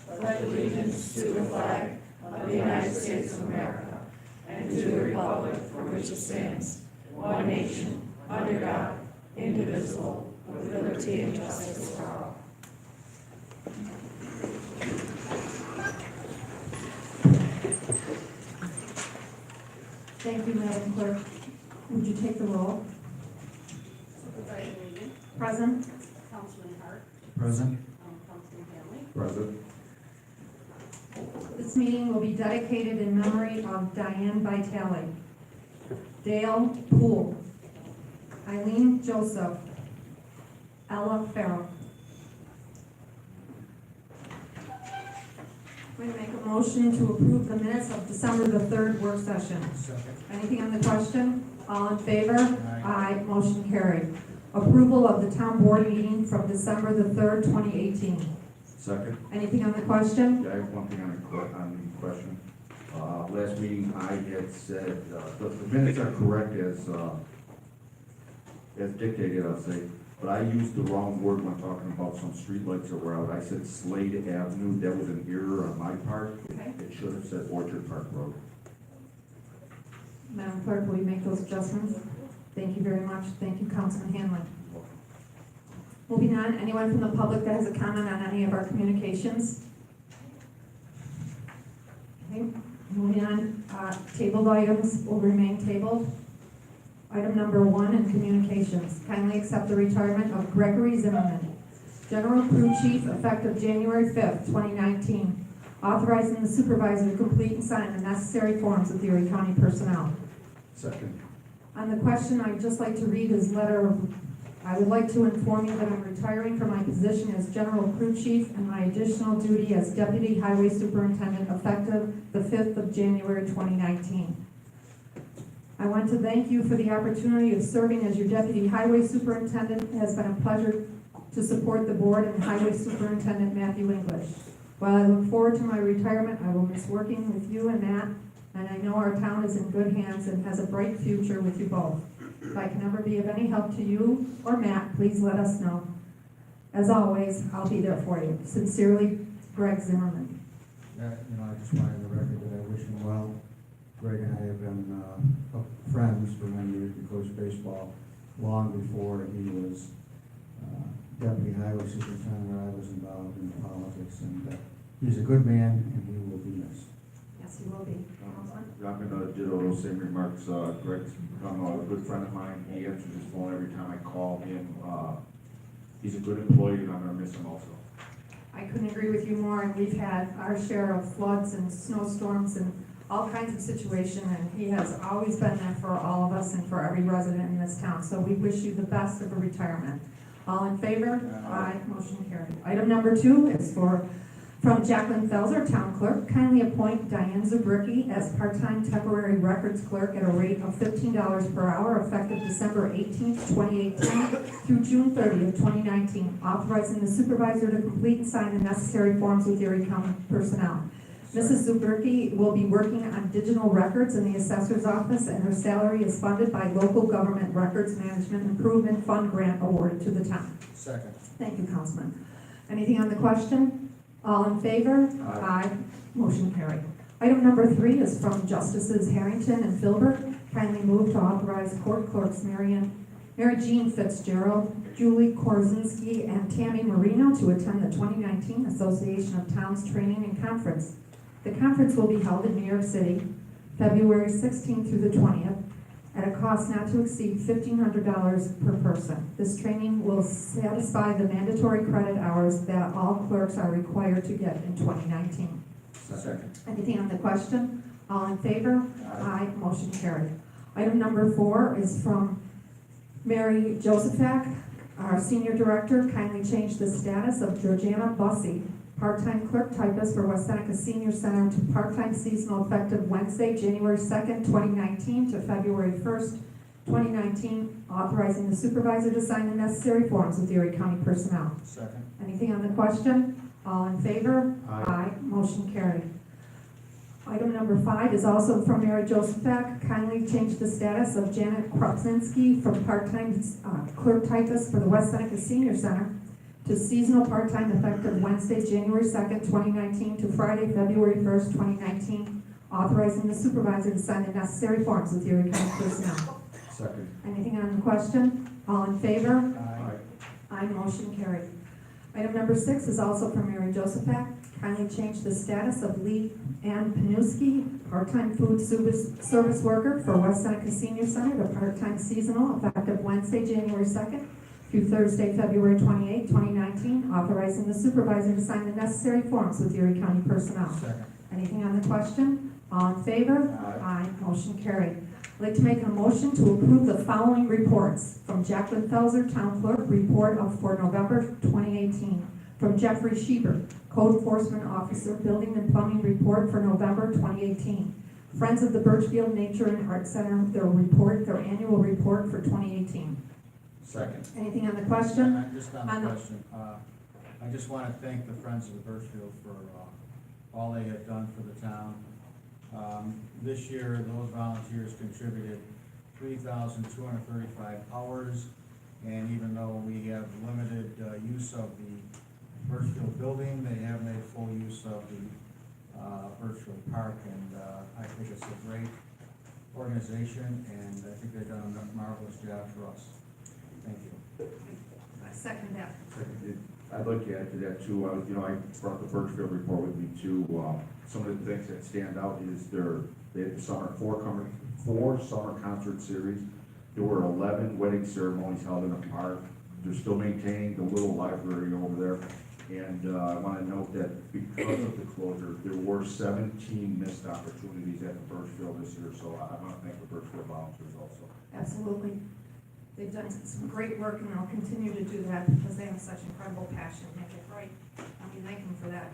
pledge allegiance to the flag of the United States of America and to the republic for which it stands, one nation, under God, indivisible, with liberty and justice for all. Thank you, Madam Clerk. Would you take the roll? Supervisor Regan, Present. Councilman Hart, Present. Councilman Hanley. Present. This meeting will be dedicated in memory of Diane Vitale, Dale Poole, Eileen Joseph, Ella Farrell. I'm going to make a motion to approve the minutes of December the 3rd work session. Second. Anything on the question? All in favor? Aye. Motion carried. Approval of the town board meeting from December the 3rd, 2018. Second. Anything on the question? Yeah, I have one thing on the question. Last meeting, I had said, the minutes are correct as dictated, I'll say, but I used the wrong word when talking about some streetlights that were out. I said Slade Avenue, that was an error on my part. Okay. It should have said Orchard Park Road. Madam Clerk, will you make those adjustments? Thank you very much. Thank you, Councilman Hanley. Moving on, anyone from the public that has a comment on any of our communications? Okay, moving on, tabled items will remain tabled. Item number 1 in communications, kindly accept the retirement of Gregory Zimmerman, General Crew Chief, effective January 5th, 2019, authorizing the supervisor to complete and sign the necessary forms of the Erie County personnel. Second. On the question, I'd just like to read his letter of, I would like to inform you that I'm retiring from my position as General Crew Chief and my additional duty as Deputy Highway Superintendent effective the 5th of January 2019. I want to thank you for the opportunity of serving as your Deputy Highway Superintendent. It has been a pleasure to support the board and Highway Superintendent Matthew English. While I look forward to my retirement, I will miss working with you and Matt, and I know our town is in good hands and has a bright future with you both. If I can ever be of any help to you or Matt, please let us know. As always, I'll be there for you. Sincerely, Greg Zimmerman. I just wanted the record that I wish him well. Greg and I have been friends for many years in coach baseball, long before he was Deputy Highway Superintendent, or I was involved in politics, and he's a good man, and he will be missed. Yes, he will be. I'm gonna ditto those same remarks. Greg's become a good friend of mine. He answers his phone every time I call him. He's a good employee, and I'm gonna miss him also. I couldn't agree with you more, and we've had our share of floods and snowstorms and all kinds of situations, and he has always been there for all of us and for every resident in this town. So we wish you the best of a retirement. All in favor? Aye. Motion carried. Item number 2 is from Jacqueline Felser, Town Clerk. Kindly appoint Diane Zubricki as part-time temporary records clerk at a rate of $15 per hour effective December 18th, 2018 through June 30th, 2019, authorizing the supervisor to complete and sign the necessary forms with Erie County personnel. Mrs. Zubricki will be working on digital records in the assessor's office, and her salary is funded by local government records management improvement fund grant awarded to the town. Second. Thank you, Councilman. Anything on the question? All in favor? Aye. Motion carried. Item number 3 is from Justices Harrington and Filbert. Kindly move to authorize court clerks Mary Jean Fitzgerald, Julie Korzinski, and Tammy Marino to attend the 2019 Association of Towns Training and Conference. The conference will be held in New York City, February 16th through the 20th, at a cost not to exceed $1,500 per person. This training will satisfy the mandatory credit hours that all clerks are required to get in 2019. Second. Anything on the question? All in favor? Aye. Motion carried. Item number 4 is from Mary Josephak, our Senior Director. Kindly change the status of Georgiana Bussey, part-time clerk typist for West Seneca Senior Center, to part-time seasonal effective Wednesday, January 2nd, 2019 to February 1st, 2019, authorizing the supervisor to sign the necessary forms with Erie County personnel. Second. Anything on the question? All in favor? Aye. Motion carried. Item number 5 is also from Mary Josephak. Kindly change the status of Janet Kropzinski from part-time clerk typist for the West Seneca Senior Center to seasonal part-time effective Wednesday, January 2nd, 2019 to Friday, February 1st, 2019, authorizing the supervisor to sign the necessary forms with Erie County personnel. Second. Anything on the question? All in favor? Aye. Aye, motion carried. Item number 6 is also from Mary Josephat. Kindly change the status of Lee Ann Panuski, part-time food service worker for West Seneca Senior Center to part-time seasonal effective Wednesday, January 2nd through Thursday, February 28, 2019, authorizing the supervisor to sign the necessary forms with Erie County personnel. Second. Anything on the question? All in favor? Aye. Motion carried. I'd like to make a motion to approve the following reports. From Jacqueline Felser, Town Clerk, report for November 2018. From Jeffrey Schieber, Code Enforcement Officer, Building and Plumbing report for November 2018. Friends of the Birchfield Nature and Art Center, their annual report for 2018. Second. Anything on the question? Just on the question, I just want to thank the Friends of the Birchfield for all they have done for the town. This year, those volunteers contributed 3,235 hours, and even though we have limited use of the Birchfield building, they have made full use of the Birchfield Park, and I think it's a great organization, and I think they've done a marvelous job for us. Thank you. I second that. I'd like to add to that too. I brought the Birchfield report with me too. Some of the things that stand out is they had four summer concert series. There were 11 wedding ceremonies held in the park. They're still maintaining the little library over there. And I want to note that because of the closure, there were 17 missed opportunities at the Birchfield this year. So I want to thank the Birchfield volunteers also. Absolutely. They've done some great work, and they'll continue to do that because they have such incredible passion. Make it right. We thank them for that.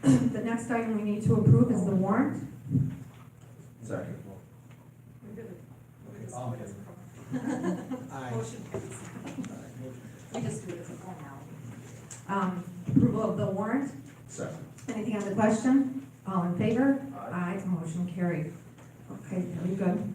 The next item we need to approve is the warrant. Second. All in favor? Aye. Motion carries. We just do it as a formality. Approval of the warrant. Second. Anything on the question? All in favor? Aye. Motion carried. Okay, very good.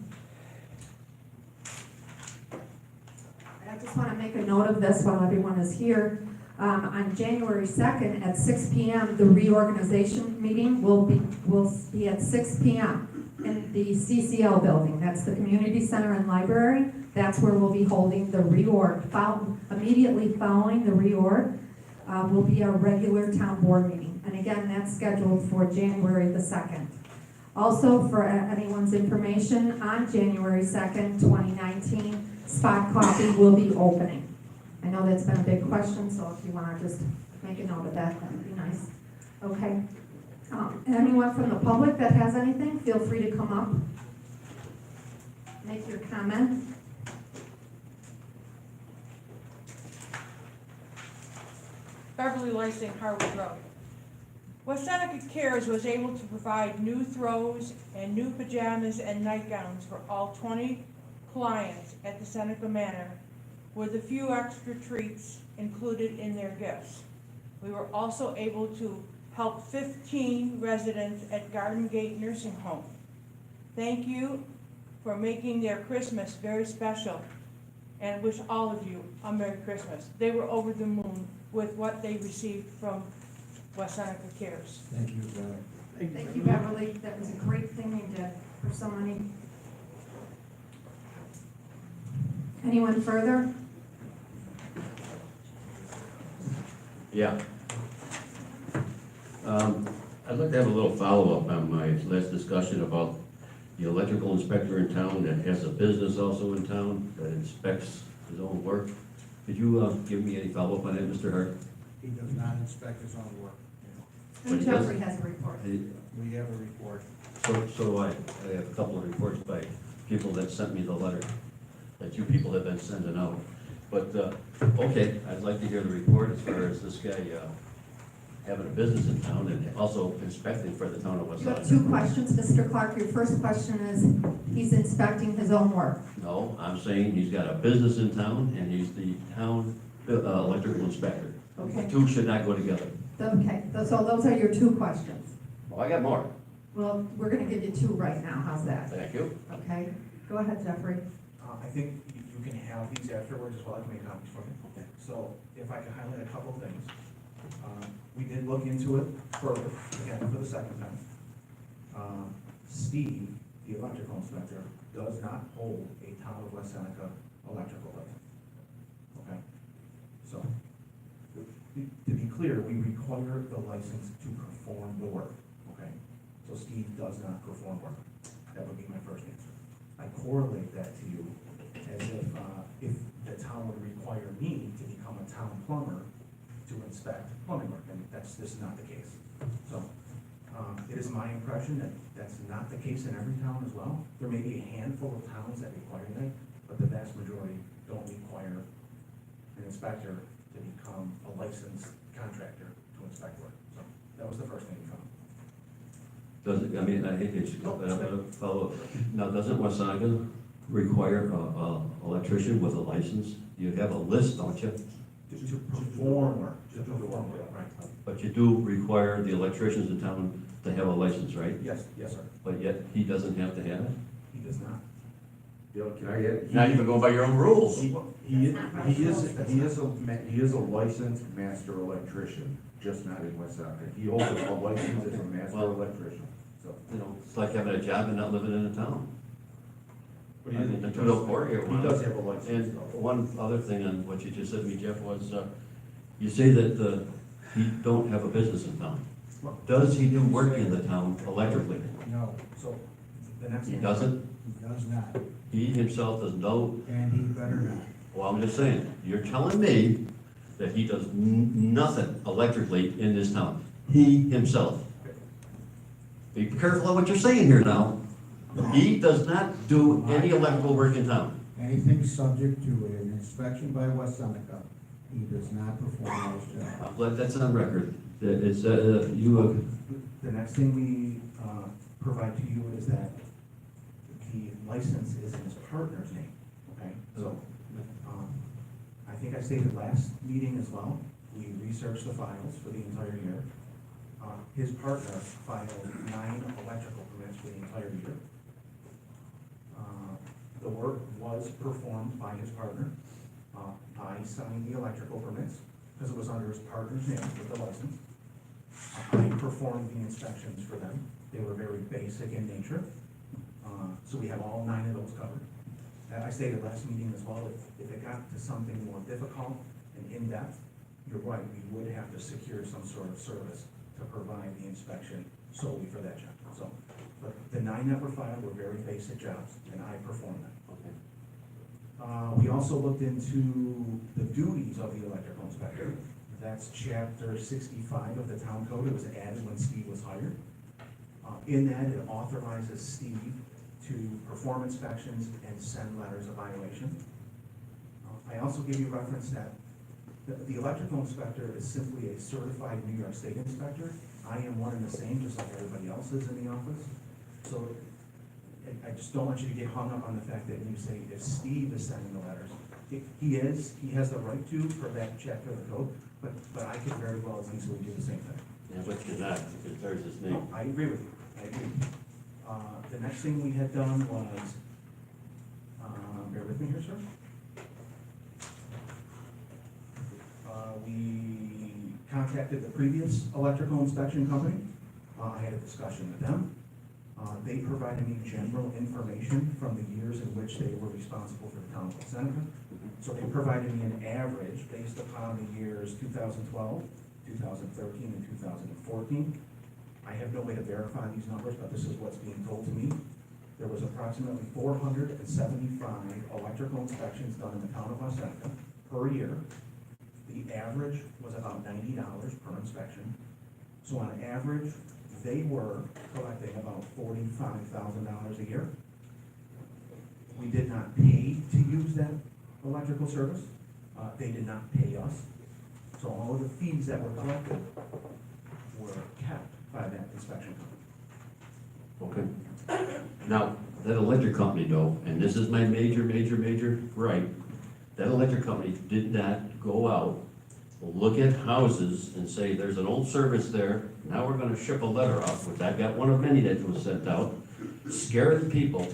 I just want to make a note of this while everyone is here. On January 2nd at 6 p.m., the reorganization meeting will be at 6 p.m. in the CCL building. That's the Community Center and Library. That's where we'll be holding the reorg. Immediately following the reorg will be a regular town board meeting. And again, that's scheduled for January the 2nd. Also, for anyone's information, on January 2nd, 2019, Spot Coffee will be opening. I know that's been a big question, so if you want to just make a note of that, that would be nice. Okay. Anyone from the public that has anything, feel free to come up. Make your comment. Beverly Lysing, Harwood Road. West Seneca Cares was able to provide new throws and new pajamas and nightgowns for all 20 clients at the Seneca Manor, with a few extra treats included in their gifts. We were also able to help 15 residents at Garden Gate Nursing Home. Thank you for making their Christmas very special, and wish all of you a Merry Christmas. They were over the moon with what they received from West Seneca Cares. Thank you, Beverly. Thank you, Beverly. That was a great thing you did for so many. Anyone further? Yeah. I'd like to have a little follow-up on my last discussion about the electrical inspector in town that has a business also in town that inspects his own work. Could you give me any follow-up on that, Mr. Hart? He does not inspect his own work. And Jeffrey has a report. We have a report. So do I. I have a couple of reports by people that sent me the letter that you people have been sending out. But, okay, I'd like to hear the report as far as this guy having a business in town and also inspecting for the town of West You have Seneca. 2 questions, Mr. Clark. Your first question is, he's inspecting his own work. No, I'm saying he's got a business in town and he's the town electrical inspector. Okay. The two should not go together. Okay, so those are your 2 questions. Well, I got more. Well, we're gonna give you 2 right now. How's that? Thank you. Okay, go ahead, Jeffrey. I think you can have these afterwards as well, I can make copies for you. So if I could highlight a couple of things. We did look into it further, again, for the second time. Steve, the electrical inspector, does not hold a town of West Seneca electrical license. Okay? So, to be clear, we require the license to perform the work, okay? So Steve does not perform work. That would be my first answer. I correlate that to you as if the town would require me to become a town plumber to inspect plumbing work, and this is not the case. So, it is my impression that that's not the case in every town as well. There may be a handful of towns that require that, but the vast majority don't require an inspector to become a licensed contractor to inspect work. So, that was the first thing we found. Does it, I mean, I hate to follow up. Now, doesn't West Seneca require a electrician with a license? You have a list, don't you? To perform work, to perform work, right? But you do require the electricians in town to have a license, right? Yes, yes, sir. But yet, he doesn't have to have it? He does not. You know, can I get? Not even going by your own rules. He is a licensed master electrician, just not in West Seneca. He holds a license as a master Well- electrician, so. You know, it's like having a job and not living in a town. But I mean, the 204 here. He does have a license. And though. one other thing on what you just said to me, Jeff, was, you say that he don't have a business in town. Does he do work in the town electrically? No, So, the next He thing. doesn't? he does not, He himself does no, and he better not. well, I'm just saying, you're telling me that he does nothing electrically in this town. He himself. Be careful of what you're saying here now. He does not do any electrical work in town. Anything subject to an inspection by West Seneca, he does not perform those jobs. I'm glad that's on record. That it's, The next thing we provide to you is that the license is in his partner's name, okay? So, I think I stated last meeting as well, we researched the files for the entire year. His partner filed 9 electrical permits for the entire year. The work was performed by his partner. I signed the electrical permits, because it was under his partner's name with the license. I performed the inspections for them. They were very basic in nature. So we have all 9 of those covered. I stated last meeting as well, if it got to something more difficult and in-depth, you're right, we would have to secure some sort of service to provide the inspection solely for that job. So, but the 9 that were filed were very basic jobs, and I performed them. We also looked into the duties of the electrical inspector. That's chapter 65 of the town code. It was added when Steve was hired. In that, it authorizes Steve to perform inspections and send letters of violation. I also give you reference that the electrical inspector is simply a certified New York State inspector. I am one and the same, just like everybody else is in the office. So I just don't want you to get hung up on the fact that you say if Steve is sending the letters. He has the right to for that chapter of the code, but I could very well as easily do the same thing. yeah, but you're not, because there's his name. No, I agree with you, I agree. The next thing we had done was, bear with me here, sir. We contacted the previous electrical inspection company. I had a discussion with them. They provided me general information from the years in which they were responsible for the town of West Seneca. So they provided me an average based upon the years 2012, 2013, and 2014. I have no way to verify these numbers, but this is what's being told to me. There was approximately 475 electrical inspections done in the town of West Seneca per year. The average was about $90 per inspection. So on average, they were collecting about $45,000 a year. We did not pay to use that electrical service. They did not pay us. So all of the fees that were collected were kept by that inspection company. Okay. Now, that electric company though, and this is my major gripe, that electric company did not go out, look at houses and say, there's an old service there, now we're gonna ship a letter out, which I've got one of many that was sent out, scare the people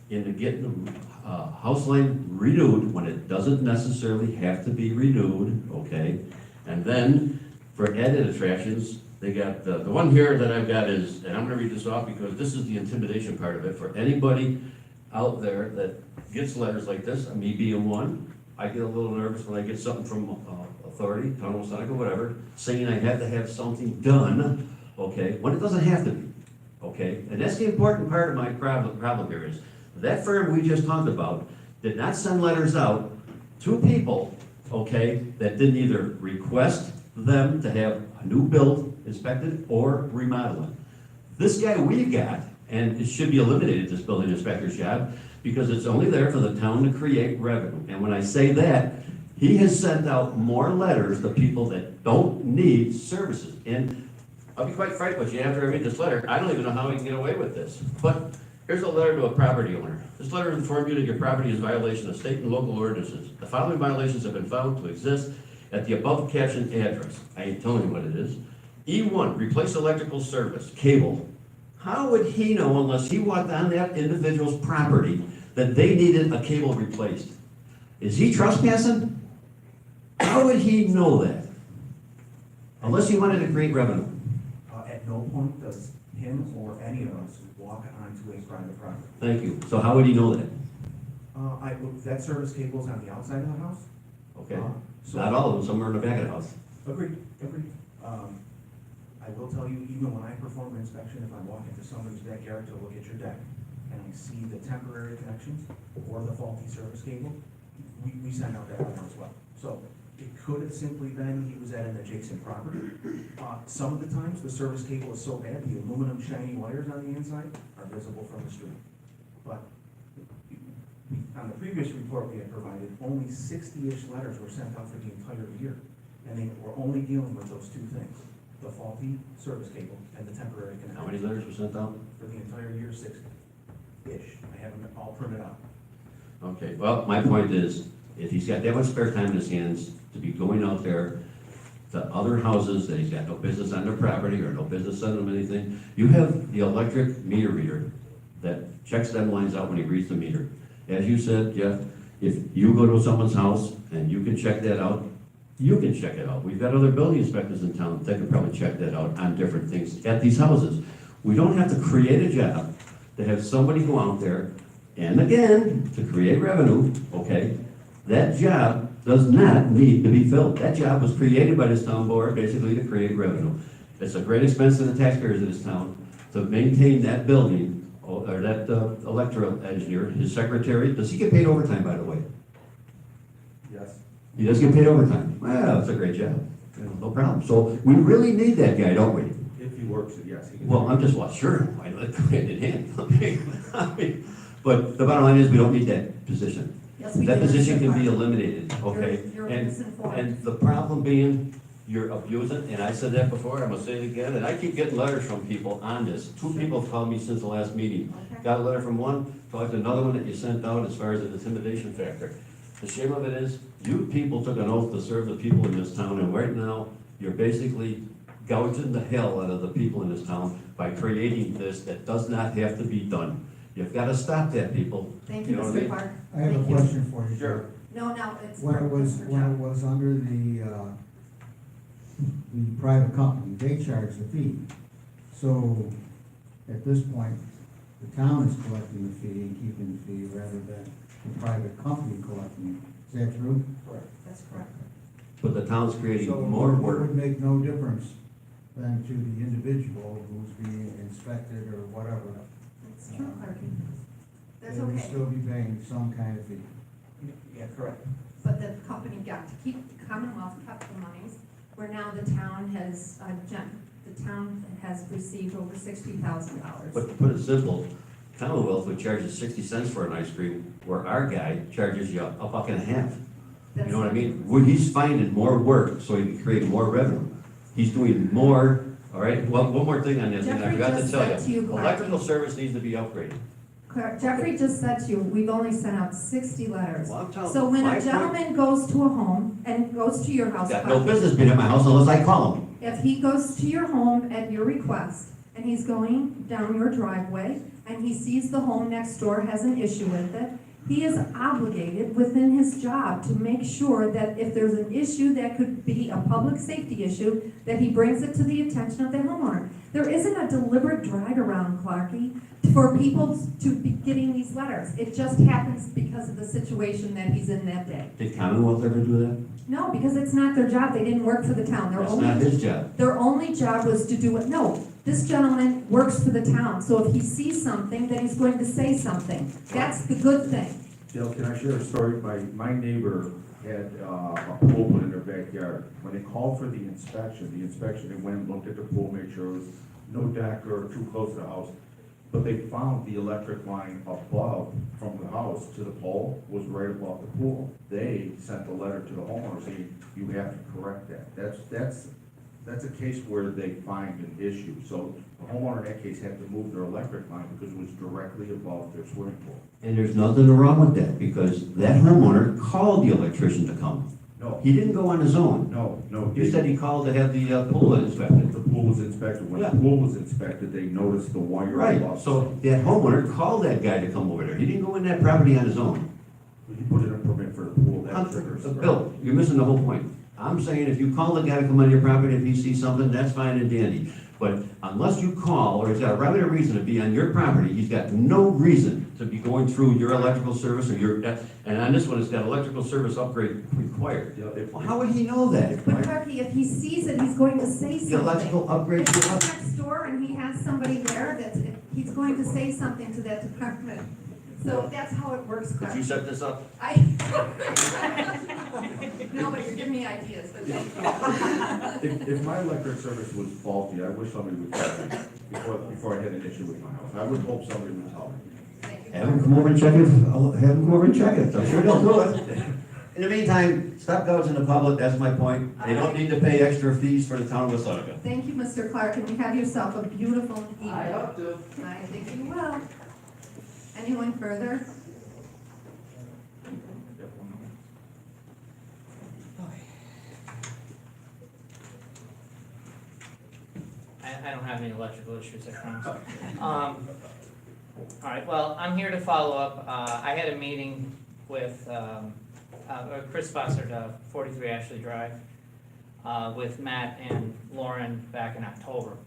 into getting house line renewed when it doesn't necessarily have to be renewed, okay? And then for added attractions, they got, the one here that I've got is, and I'm gonna read this off because this is the intimidation part of it, for anybody out there that gets letters like this, me being one, I get a little nervous when I get something from, authority, town of Seneca, whatever, saying I have to have something done, okay, when it doesn't have to be, okay? And that's the important part of my problem here is, that firm we just talked about did not send letters out to people, okay, that didn't either request them to have a new build inspected or remodeling. This guy we got, and it should be eliminated, this building inspector's job, because it's only there for the town to create revenue. And when I say that, he has sent out more letters to people that don't need services. And I'll be quite frank with you, after I read this letter, I don't even know how he can get away with this. But here's a letter to a property owner. This letter informs you that your property is in violation of state and local ordinances. The following violations have been found to exist at the above captioned address. I ain't telling you what it is. E1, replace electrical service, cable. How would he know unless he walked on that individual's property that they needed a cable replaced? Is he trespassing? How would he know that? Unless he wanted to create revenue. At no point does him or any of us walk onto a private property. Thank you. So how would he know that? That service cable's on the outside of the house. Okay. So- Not all of them, some are in the back of the house. Agreed. I will tell you, even when I perform an inspection, if I walk into somebody's backyard to look at your deck, and I see the temporary connections or the faulty service cable, we send out that letter as well. So it could have simply been he was at an adjacent property. Some of the times, the service cable is so bad, the aluminum shiny wires on the inside are visible from the street. But on the previous report we had provided, only 60-ish letters were sent out for the entire year. And they were only dealing with those two things, the faulty service cable and the temporary connection. How many letters were sent out? For the entire year, 60-ish. I have them all printed out. Okay, well, my point is, if he's got that much spare time in his hands to be going out there to other houses that he's got no business on their property or no business sending them anything, you have the electric meter reader that checks them lines out when he reads the meter. As you said, Jeff, if you go to someone's house and you can check that out, you can check it out. We've got other building inspectors in town that can probably check that out on different things at these houses. We don't have to create a job to have somebody go out there, and again, to create revenue, okay? That job does not need to be filled. That job was created by this town board basically to create revenue. It's a great expense to the taxpayers of this town to maintain that building, or that electrical engineer, his secretary. Does he get paid overtime, by the way? Yes. He does get paid overtime. Well, that's a great job. No problem. So we really need that guy, don't we? If he works it, yes. He can. Well, I'm just, well, sure, I know it's hand in hand. Okay. But the bottom line is, we don't need that position. Yes, we That do. position can be eliminated, okay? You're And, misinformed. and the problem being, you're abusing, and I said that before, I'm gonna say it again, and I keep getting letters from people on this. 2 people have called me since the last meeting. Okay. Got a letter from one, talked to another one that you sent out as far as the intimidation factor. The shame of it is, you people took an oath to serve the people in this town, and right now, you're basically gouging the hell out of the people in this town by creating this that does not have to be done. You've gotta stop that, people. Thank you, know what I Mr. mean? Park. I have a Thank you. question for you. Sure. No, it's. When it was, Mr. when it Jeff. was under the private company, they charged the fee. So, at this point, the town is collecting the fee and keeping the fee rather than the private company collecting it. Is that true? Correct. That's correct. But the town's creating So more it work. would make no difference then to the individual who's being inspected or whatever. That's true, Clarky. That's They would okay. still be paying some kind of fee. Yeah, correct. But the company got to keep, the Commonwealth kept the monies, where now the town has, the town has received over $60,000. But to put it simple, Commonwealth would charge you 60 cents for an ice cream, where our guy charges you $1.50. You know what I mean? He's finding more work so he can create more revenue. He's doing more, all right? Well, one more thing on this, and I Jeffrey forgot to just tell said to you, you. Clark. Electrical service needs to be upgraded. Jeffrey just said to you, we've only sent out 60 letters. Well, I'm telling So you, when my a point- gentleman goes to a home and goes to your house, Got no Clarky, business being at my house unless I call him. if he goes to your home at your request, and he's going down your driveway, and he sees the home next door has an issue with it, He is obligated within his job to make sure that if there's an issue that could be a public safety issue, that he brings it to the attention of the homeowner. There isn't a deliberate drag around, Clarky, for people to be getting these letters. It just happens because of the situation that he's in that day. Did Commonwealth ever do that? No, because it's not their job. They didn't work for the town. That's not his job. Their only job was to do it. No, this gentleman works for the town, so if he sees something, then he's going to say something. That's the good thing. Dale, can I share a story? My neighbor had a pool put in their backyard. When they called for the inspection, they went and looked at the pool, made sure there was no deck or too close to the house. But they found the electric line above from the house to the pole was right above the pool. They sent a letter to the homeowner saying, you have to correct that. That's a case where they find an issue. So the homeowner in that case had to move their electric line because it was directly above their swimming pool. And there's nothing wrong with that, because that homeowner called the electrician to come. No, He didn't go on his own. no. You said he called to have the pool inspected. The pool was inspected. When Yeah. the pool was inspected, they noticed the wire Right, above. so that homeowner called that guy to come over there. He didn't go in that property on his own. He put in a permit for the pool, that triggers. Bill, you're missing the whole point. I'm saying if you call the guy to come on your property, if he sees something, that's fine and dandy. But unless you call, or he's got a regular reason to be on your property, he's got no reason to be going through your electrical service or your, and on this one, it's got electrical service upgrade required. Yeah, Well, how would he know that? But Clarky, if he sees it, he's going to say The something. electrical upgrade, If he's next door and he has somebody there, he's going to say something to that department. So that's how it works, did you Clarky. set this up? No, but you're giving me ideas, but thank you. If my electric service was faulty, I wish somebody would tell me before I had an issue with my house. I would hope somebody would tell me. Thank you. Have him come over and check it, have him come over and check it, I'm sure they'll do it. In the meantime, stop gouging the public, that's my point. They don't need to pay extra fees for the town of Wasaga. Thank you, Mr. Clark, and you have yourself a beautiful evening. I hope to. I think you will. Anyone further? I don't have any electrical issues, I promise. All right, well, I'm here to follow up. I had a meeting with Chris Bossert, 43 Ashley Drive, with Matt and Lauren back in October.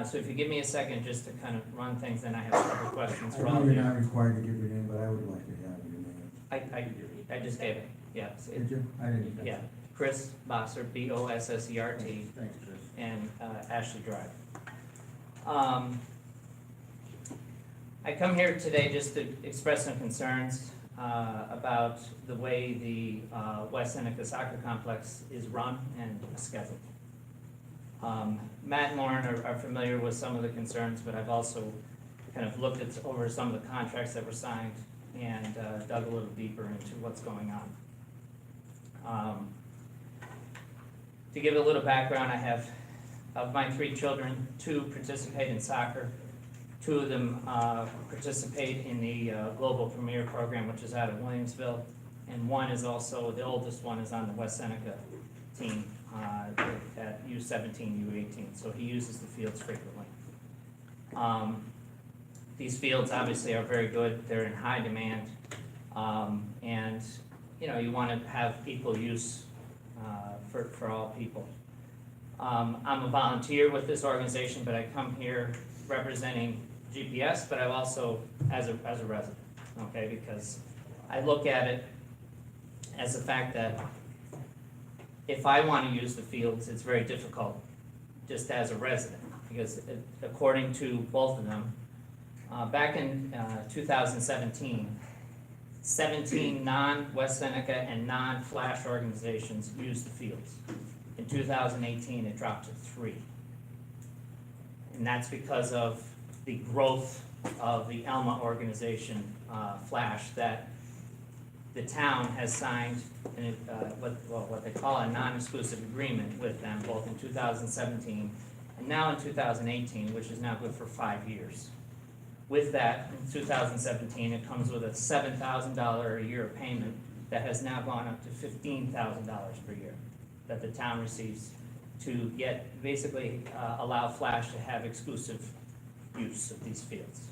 So if you give me a second just to kind of run things, then I have a couple questions I for all know of you're you. not required to give your name, but I would like to have your name. I just gave it, yeah. Did you? I didn't. Yeah, Chris Bossert, B-O-S-S-E-R-T. Thanks, Chris. And Ashley Drive. I come here today just to express some concerns about the way the West Seneca Soccer Complex is run and scheduled. Matt and Lauren are familiar with some of the concerns, but I've also kind of looked over some of the contracts that were signed and dug a little deeper into what's going on. To give a little background, I have, of my 3 children, 2 participate in soccer. 2 of them participate in the Global Premier Program, which is out of Williamsville. And one is also, the oldest one is on the West Seneca team at U17, U18. So he uses the fields frequently. These fields obviously are very good. They're in high demand. And, you know, you want to have equal use for all people. I'm a volunteer with this organization, but I come here representing GPS, but I'm also as a resident, okay? Because I look at it as the fact that if I want to use the fields, it's very difficult just as a resident, because according to both of them, back in 2017, 17 non-West Seneca and non-Flash organizations used the fields. In 2018, it dropped to 3. And that's because of the growth of the Elma organization, Flash, that the town has signed what they call a non-exclusive agreement with them, both in 2017 and now in 2018, which is now good for 5 years. With that, in 2017, it comes with a $7,000 a year payment that has now gone up to $15,000 per year that the town receives to basically allow Flash to have exclusive use of these fields.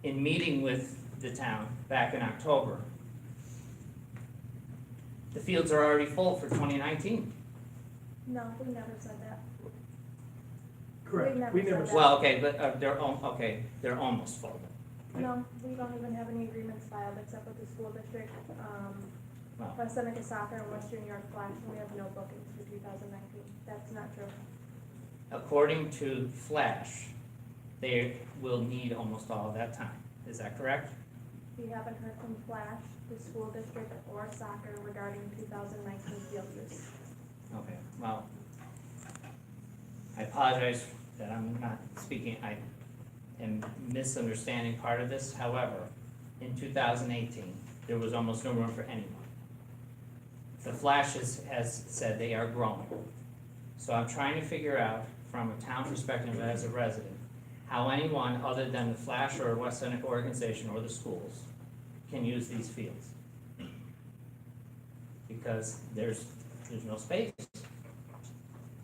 In meeting with the town back in October. The fields are already full for 2019. No, we never said that. Correct, We've never we never said said. Well, okay, but they're almost full. No, we don't even have any agreements filed except with the school district, Wow. West Seneca Soccer and Western New York Flash, and we have no bookings for 2019. That's not true. According to Flash, they will need almost all of that time. Is that correct? We haven't heard from Flash, the school district, or soccer regarding 2019 field use. Okay, well, I apologize that I'm not speaking, I am misunderstanding part of this. However, in 2018, there was almost no room for anyone. The Flash has said they are growing. So I'm trying to figure out, from a town perspective as a resident, how anyone other than the Flash or West Seneca organization or the schools can use these fields. Because there's no space.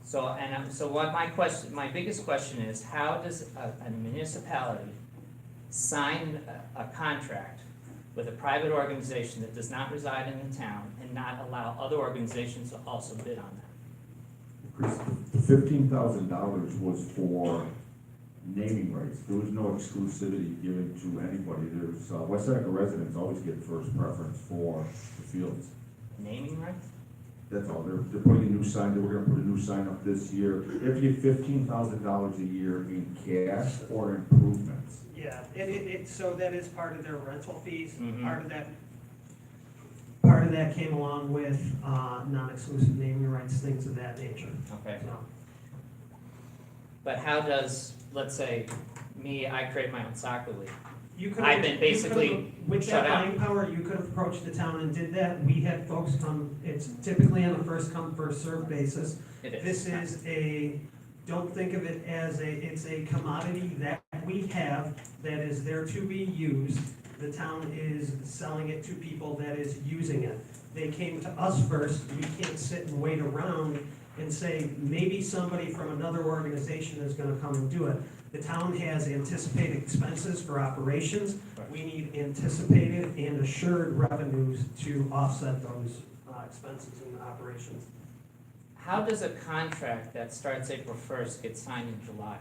So, so what my biggest question is, how does a municipality sign a contract with a private organization that does not reside in the town and not allow other organizations to also bid on that? Chris, the $15,000 was for naming rights. There was no exclusivity given to anybody. There's, West Seneca residents always get first preference for the fields. Naming rights? That's all. They're putting a new sign, we're gonna put a new sign up this year. They have to get $15,000 a year in cash or improvements. Yeah, and so that is part of their rental fees. Mhm. Part of that came along with, non-exclusive naming rights, things of that nature. Okay. So, But how does, let's say, I create my own soccer league. you could. I've been basically With shut that out. buying power, you could have approached the town and did that. We had folks come, it's typically on a first come, first served basis. It is. This is don't think of it as it's a commodity that we have that is there to be used. The town is selling it to people that is using it. They came to us first. We can't sit and wait around and say, maybe somebody from another organization is gonna come and do it. The town has anticipated expenses for operations. We need anticipated and assured revenues to offset those expenses and operations. How does a contract that starts April 1st get signed in July?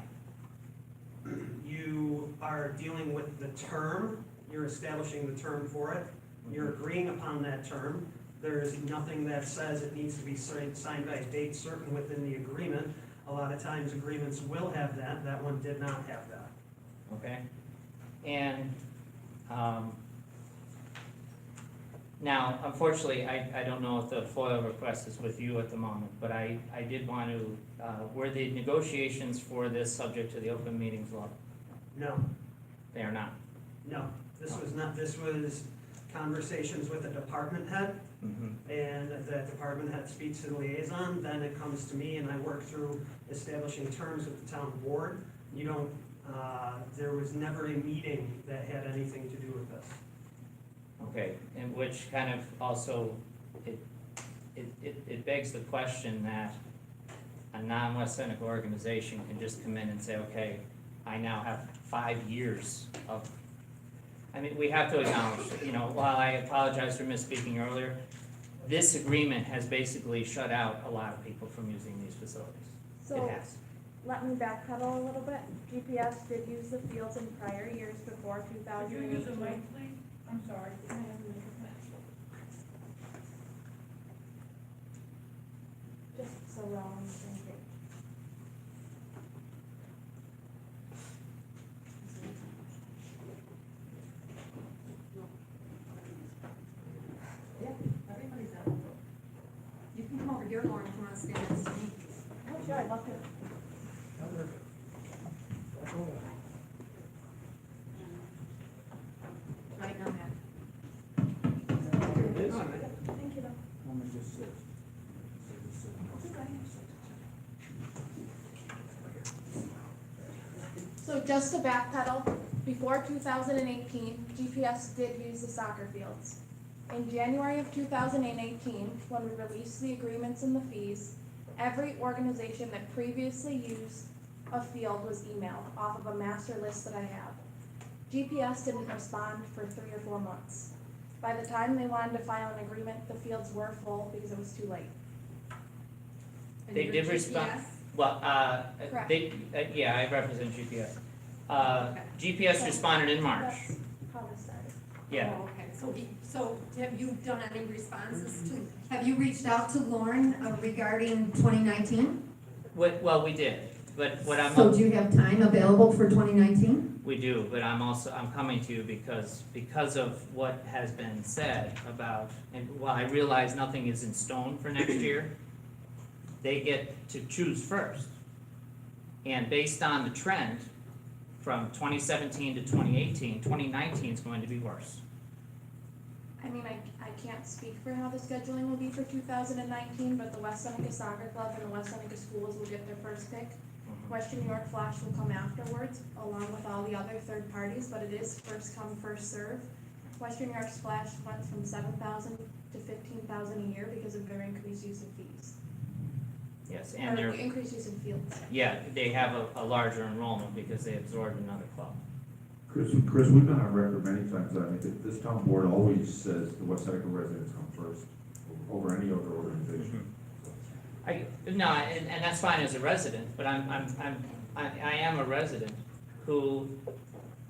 You are dealing with the term, you're establishing the term for it, you're agreeing upon that term. There is nothing that says it needs to be signed by a date certain within the agreement. A lot of times agreements will have that, that one did not have that. Okay? And, now, unfortunately, I don't know if the FOIL request is with you at the moment, but I did want to, were the negotiations for this subject to the open meetings law? No, They are not. no, this was conversations with the department head, and the department head speaks to the liaison, then it comes to me and I work through establishing terms with the town board. You don't, there was never a meeting that had anything to do with this. Okay, and which kind of also, it begs the question that a non-West Seneca organization can just come in and say, okay, I now have 5 years of, I mean, we have to acknowledge, while I apologize for misspeaking earlier, this agreement has basically shut out a lot of people from using these facilities. So, It has. let me backpedal a little bit. GPS did use the fields in prior years before 2018. I'm sorry. Just so we're all on the same page. Everybody's out. You can come over here, Lauren, if you wanna stand next to me. Oh, sure, I'd love to. Right on that. Thank you, though. Let me just sit. So just to backpedal, before 2018, GPS did use the soccer fields. In January of 2018, when we released the agreements and the fees, every organization that previously used a field was emailed off of a master list that I have. GPS didn't respond for 3 or 4 months. By the time they wanted to file an agreement, the fields were full because it was too late. And They your did respond. GPS? Well, Correct. yeah, I represent GPS. Okay. GPS responded in March, That's how this started. yeah. Oh, okay, so have you done any responses to, have you reached out to Lauren regarding 2019? Well, we did, but what So do you have time available for 2019? we do, but I'm coming to you because of what has been said about, and while I realize nothing is in stone for next year, they get to choose first. And based on the trend from 2017 to 2018, 2019 is going to be worse. I mean, I can't speak for how the scheduling will be for 2019, but the West Seneca Soccer Club and the West Seneca Schools will get their first pick. Western New York Flash will come afterwards, along with all the other third parties, but it is first come, first serve. Western New York Flash went from 7,000 to 15,000 a year because of their increased use of fees. Yes, and Or they're, increased use of fields. yeah, they have a larger enrollment because they absorbed another club. Chris, we've been on record many times, I mean, this town board always says the West Seneca residents come first over any other organization. No, and that's fine as a resident, but I am a resident who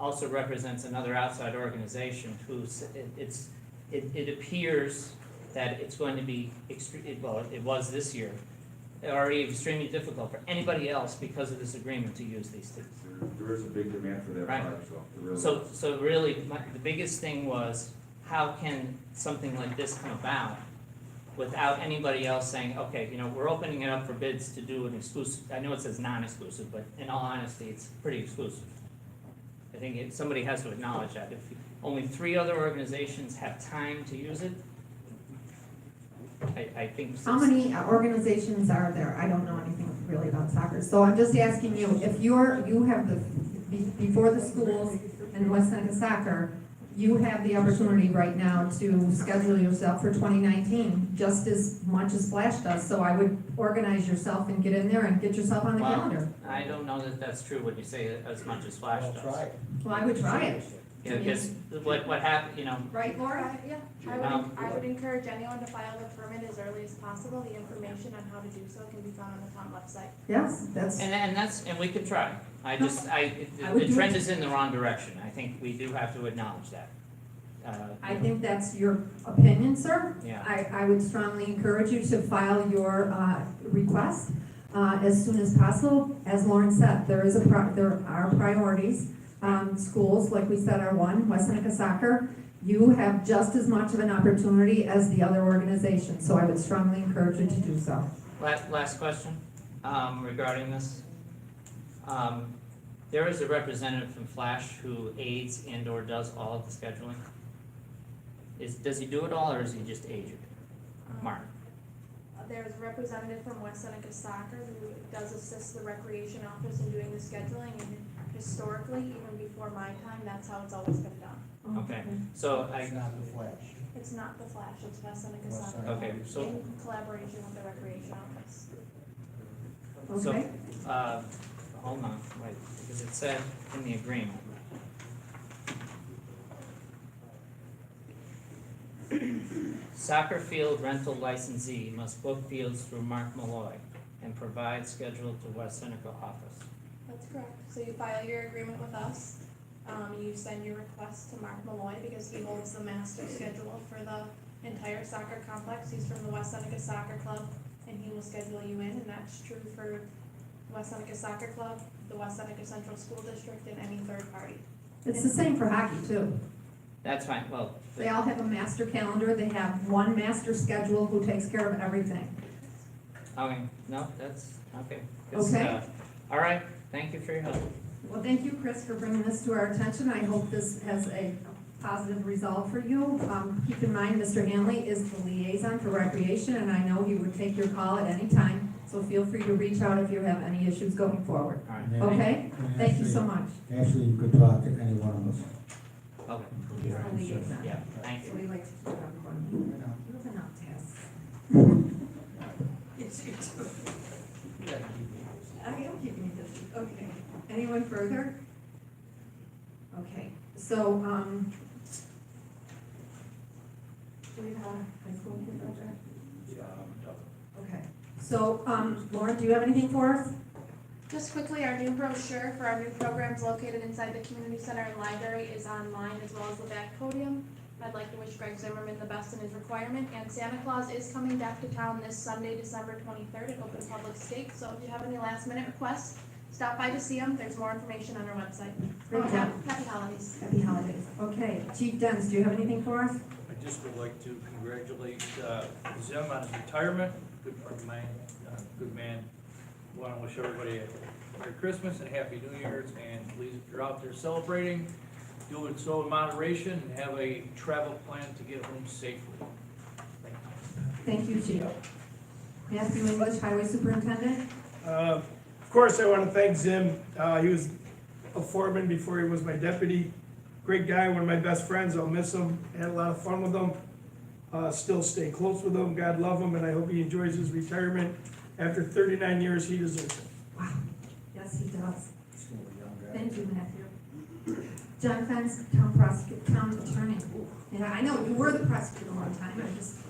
also represents another outside organization who's, it appears that it's going to be well, it was this year, already extremely difficult for anybody else because of this agreement to use these things. There is a big demand for that Right. product, so it really. So really, the biggest thing was, how can something like this come about without anybody else saying, okay, you know, we're opening it up for bids to do an exclusive, I know it says non-exclusive, but in all honesty, it's pretty exclusive. I think somebody has to acknowledge that. If only 3 other organizations have time to use it, I think. How many organizations are there? I don't know anything really about soccer, so I'm just asking you, if you have before the schools and West Seneca Soccer, you have the opportunity right now to schedule yourself for 2019, just as much as Flash does, so I would organize yourself and get in there and get yourself on the Well, calendar. I don't know that that's true when you say as much as Flash does. Well, I would try it. Yeah, because what happened, you know, Right, Laura? Yeah, I would encourage anyone to file the permit as early as possible. The information on how to do so can be found on the town website. Yes, that's, and we could try. I would The do trend it. is in the wrong direction. I think we do have to acknowledge that. I think that's your opinion, sir. Yeah. I would strongly encourage you to file your request as soon as possible. As Lauren said, there are priorities. Schools, like we said, are one, West Seneca Soccer. You have just as much of an opportunity as the other organizations, so I would strongly encourage you to do so. Last question regarding this. There is a representative from Flash who aids and/or does all of the scheduling. Does he do it all, or is he just agent? Mark? There's a representative from West Seneca Soccer who does assist the recreation office in doing the scheduling, and historically, even before my time, that's how it's always been done. Okay, so It's not the Flash. It's not the Flash, it's West Seneca West Soccer. Seneca. Okay, so- In collaboration with the recreation office. Okay? hold on, wait, because it said in the agreement. Soccer field rental licensee must book fields through Mark Malloy and provide schedule to West Seneca office. That's correct. So you file your agreement with us, you send your request to Mark Malloy because he holds the master schedule for the entire soccer complex. He's from the West Seneca Soccer Club, and he will schedule you in, and that's true for West Seneca Soccer Club, the West Seneca Central School District, and any third party. It's the same for hockey, too. That's fine, well, They all have a master calendar, they have one master schedule who takes care of everything. okay, no, that's, okay. 'Cause, Okay. All right, thank you for your help. Well, thank you, Chris, for bringing this to our attention. I hope this has a positive result for you. Keep in mind, Mr. Hanley is the liaison for recreation, and I know he would take your call at any time. So feel free to reach out if you have any issues going forward. All right, And Okay? and Thank you actually- so much. Actually, you could talk to any one of us. okay, He's the liaison. yeah, thank So you. we like to do everyone. You know, You have enough tasks. I am keeping you busy. Okay. Anyone further? Okay, so, do we have a high school kid project? Okay, so, Lauren, do you have anything for us? Just quickly, our new brochure for our new programs located inside the community center and library is online as well as the back podium. I'd like to wish Greg Zimmerman the best in his requirement, and Santa Claus is coming back to town this Sunday, December 23rd at Open Public Stake, so if you have any last minute requests, stop by to see him. There's more information on our website. Great job. Happy holidays. Happy holidays. Okay, Chief Dens, do you have anything for us? I just would like to congratulate Zim on his retirement, good friend of mine, good man. Want to wish everybody a Merry Christmas and Happy New Year's, and please, if you're out there celebrating, do it so in moderation and have a travel plan to get home safely. Thank you. Thank you, Chief. Matthew English, Highway Superintendent. Of course, I want to thank Zim. He was a foreman before he was my deputy. Great guy, one of my best friends. I'll miss him. Had a lot of fun with him. Still stay close with him. God love him, and I hope he enjoys his retirement. After 39 years, he deserves it. Wow, yes, he does. Still a young guy. Thank you, Matthew. John Fence, town attorney. Yeah, I know, you were the prosecutor a long time, I just,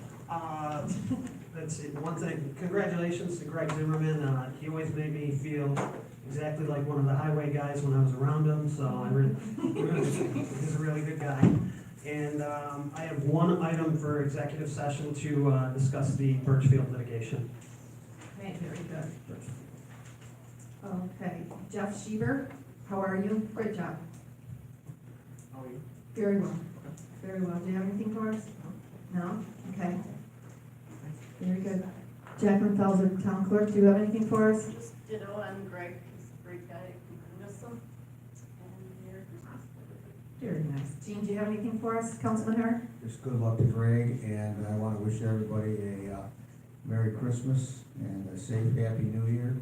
Let's see, one thing, congratulations to Greg Zimmerman, he always made me feel exactly like one of the highway guys when I was around him, so I really, he's a really good guy. And, I have one item for executive session to, discuss the Birchfield litigation. okay, very good. Okay, Jeff Sheber, how are you? Great job. How are you? Very well, very well. Do you have anything for us? No? Okay. Very good. Jacqueline Felser, Town Clerk, do you have anything for us? Just ditto on Greg, he's a great guy, I miss him, and Merry Christmas. Very nice. Jean, do you have anything for us, Councilman Hurd? Just good luck to Greg, and I want to wish everybody a Merry Christmas and a safe, Happy New Year.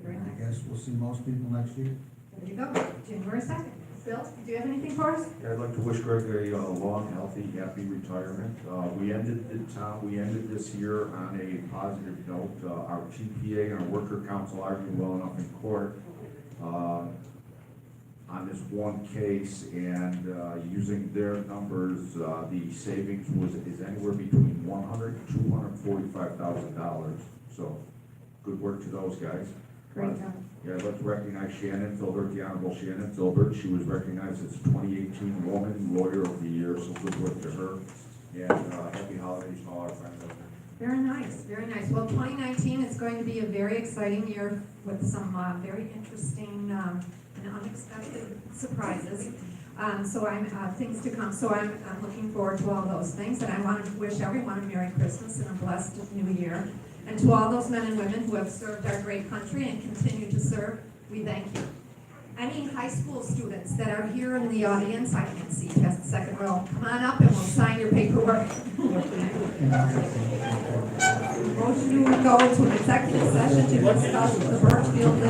Very And nice. I guess we'll see most people next year. There you go, January 2nd. Bill, do you have anything for us? Yeah, I'd like to wish Greg a long, healthy, happy retirement. We ended this year on a positive note. Our TPA and our worker council argued well enough in court on this one case, and using their numbers, the savings is anywhere between $100,000 and $245,000. So, good work to those guys. Great job. Yeah, I'd like to recognize Shannon Filbert, the Honorable Shannon Filbert. She was recognized as 2018 Woman Lawyer of the Year, so good work to her. And happy holidays to all our friends out there. Very nice, very nice. Well, 2019 is going to be a very exciting year with some very interesting and unexpected surprises. So I'm, things to come. So I'm looking forward to all those things. And I want to wish everyone a Merry Christmas and a blessed New Year. And to all those men and women who have served our great country and continue to serve, we thank you. Any high school students that are here in the audience, I can see past the second row, come on up and we'll sign your paperwork. Motion to go into an executive session to discuss the Birchfield